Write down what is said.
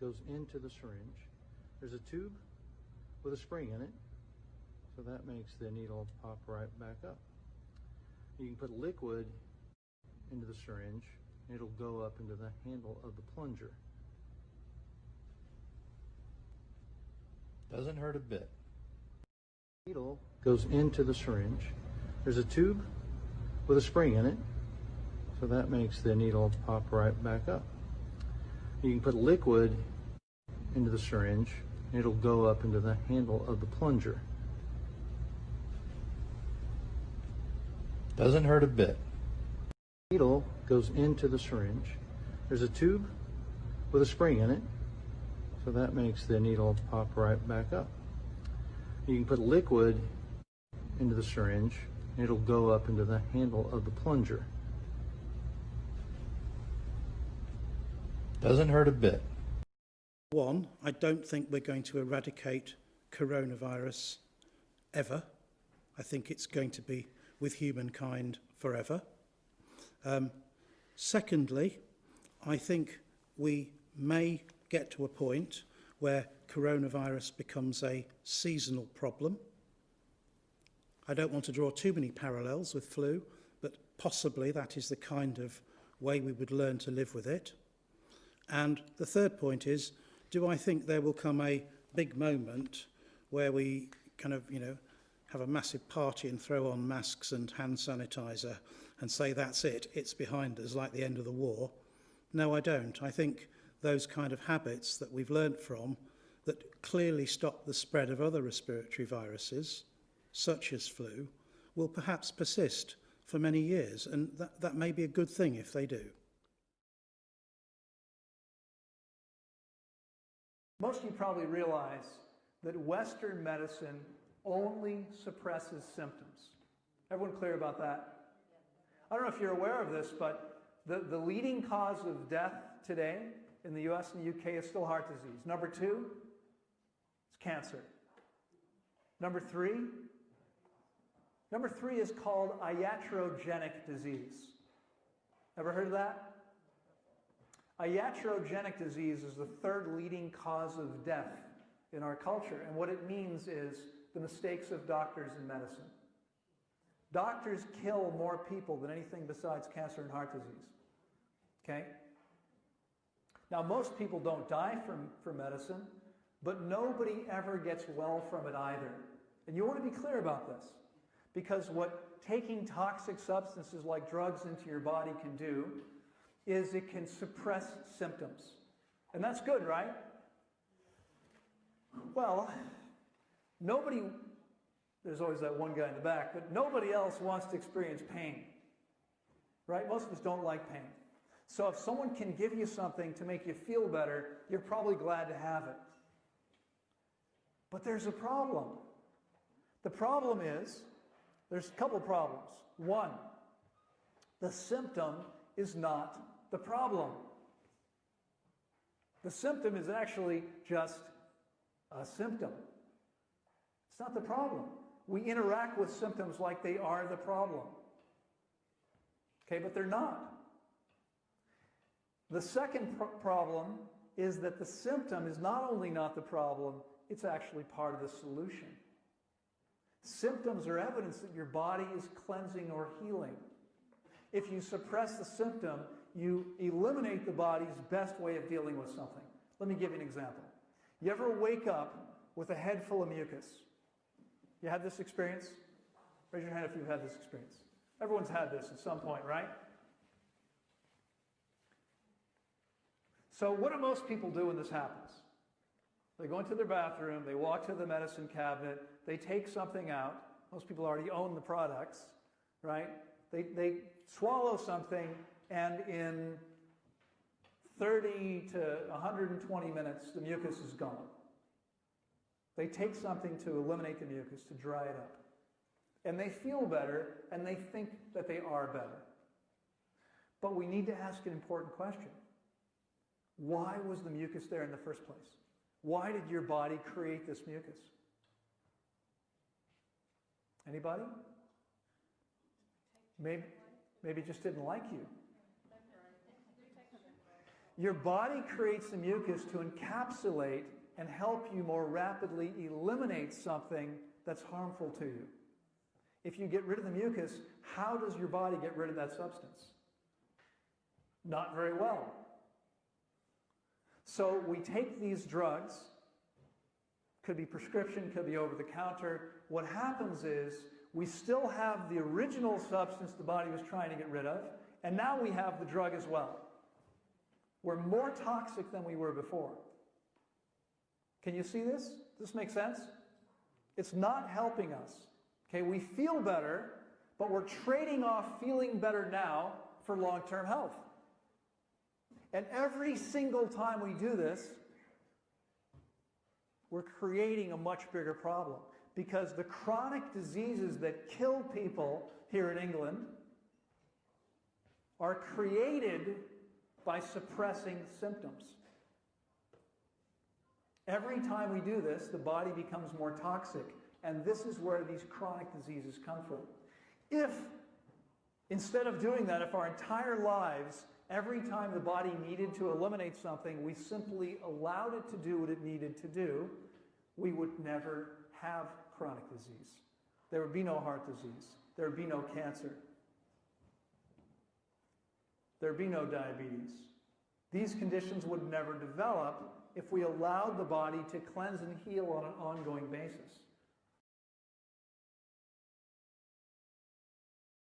goes into the syringe. There's a tube with a spring in it, so that makes the needle pop right back up. You can put liquid into the syringe, and it'll go up into the handle of the plunger. Doesn't hurt a bit. Needle goes into the syringe. There's a tube with a spring in it, so that makes the needle pop right back up. You can put liquid into the syringe, and it'll go up into the handle of the plunger. Doesn't hurt a bit. Needle goes into the syringe. There's a tube with a spring in it, so that makes the needle pop right back up. You can put liquid into the syringe, and it'll go up into the handle of the plunger. Doesn't hurt a bit. One, I don't think we're going to eradicate coronavirus ever. I think it's going to be with humankind forever. Secondly, I think we may get to a point where coronavirus becomes a seasonal problem. I don't want to draw too many parallels with flu, but possibly that is the kind of way we would learn to live with it. And the third point is, do I think there will come a big moment where we kind of, have a massive party and throw on masks and hand sanitizer and say that's it, it's behind us, like the end of the war? No, I don't. I think those kind of habits that we've learnt from that clearly stop the spread of other respiratory viruses, such as flu, will perhaps persist for many years, and that may be a good thing if they do. Most of you probably realize that Western medicine only suppresses symptoms. Everyone clear about that? I don't know if you're aware of this, but the leading cause of death today in the US and the UK is still heart disease. Number 2 is cancer. Number 3 is called iatrogenic disease. Ever heard of that? Iatrogenic disease is the third leading cause of death in our culture, and what it means is the mistakes of doctors in medicine. Doctors kill more people than anything besides cancer and heart disease. Okay? Now, most people don't die from medicine, but nobody ever gets well from it either. And you want to be clear about this, because what taking toxic substances like drugs into your body can do is it can suppress symptoms. And that's good, right? Well, there's always that one guy in the back, but nobody else wants to experience pain, right? Most of us don't like pain. So if someone can give you something to make you feel better, you're probably glad to have it. But there's a problem. The problem is, there's a couple problems. One, the symptom is not the problem. The symptom is actually just a symptom. It's not the problem. We interact with symptoms like they are the problem. Okay, but they're not. The second problem is that the symptom is not only not the problem, it's actually part of the solution. Symptoms are evidence that your body is cleansing or healing. If you suppress the symptom, you eliminate the body's best way of dealing with something. Let me give you an example. You ever wake up with a head full of mucus? You had this experience? Raise your hand if you've had this experience. Everyone's had this at some point, right? So what do most people do when this happens? They go into their bathroom, they walk to the medicine cabinet, they take something out. Most people already own the products, right? They swallow something, and in 30 to 120 minutes, the mucus is gone. They take something to eliminate the mucus, to dry it up. And they feel better, and they think that they are better. But we need to ask an important question. Why was the mucus there in the first place? Why did your body create this mucus? Anybody? Maybe it just didn't like you. Your body creates the mucus to encapsulate and help you more rapidly eliminate something that's harmful to you. If you get rid of the mucus, how does your body get rid of that substance? Not very well. So we take these drugs, could be prescription, could be over the counter. What happens is we still have the original substance the body was trying to get rid of, and now we have the drug as well. We're more toxic than we were before. Can you see this? Does this make sense? It's not helping us. Okay, we feel better, but we're trading off feeling better now for long-term health. And every single time we do this, we're creating a much bigger problem, because the chronic diseases that kill people here in England are created by suppressing symptoms. Every time we do this, the body becomes more toxic, and this is where these chronic diseases come from. If, instead of doing that, if our entire lives, every time the body needed to eliminate something, we simply allowed it to do what it needed to do, we would never have chronic disease. There would be no heart disease. There would be no cancer. There would be no diabetes. These conditions would never develop if we allowed the body to cleanse and heal on an ongoing basis.